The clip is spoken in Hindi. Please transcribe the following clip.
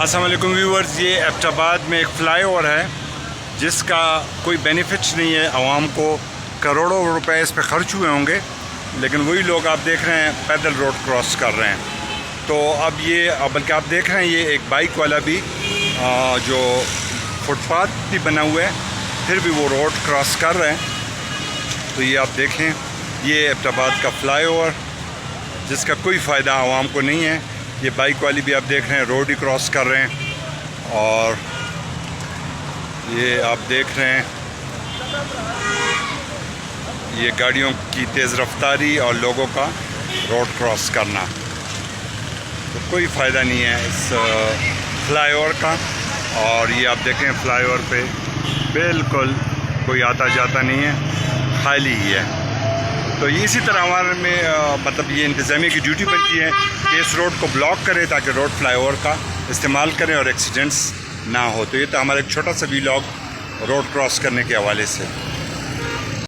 अस्सलाम वालेकुम व्यूअर्स, ये एबटाबाद में एक फ़्लाईओवर है जिसका कोई बेनिफिट्स नहीं है। आवाम को करोड़ों रुपए इस पर ख़र्च हुए होंगे, लेकिन वही लोग आप देख रहे हैं पैदल रोड क्रॉस कर रहे हैं। तो अब ये बल्कि आप देख रहे हैं ये एक बाइक वाला भी जो फुटपाथ भी बना हुआ है, फिर भी वो रोड क्रॉस कर रहे हैं। तो ये आप देखें, ये एबटाबाद का फ़्लाईओवर जिसका कोई फ़ायदा आवाम को नहीं है। ये बाइक वाली भी आप देख रहे हैं रोड ही क्रॉस कर रहे हैं, और ये आप देख रहे हैं ये गाड़ियों की तेज़ रफ्तारी और लोगों का रोड क्रॉस करना। तो कोई फ़ायदा नहीं है इस फ़्लाईओवर का। और ये आप देखें फ़्लाईओवर पे बिल्कुल कोई आता जाता नहीं है, खाली ही है। तो इसी तरह हमारे में मतलब ये इंतज़ामिया की ड्यूटी बनती है कि इस रोड को ब्लॉक करें ताकि रोड फ़्लाईओवर का इस्तेमाल करें और एक्सीडेंट्स ना हो। तो ये तो हमारा एक छोटा सा व्लॉग रोड क्रॉस करने के हवाले से।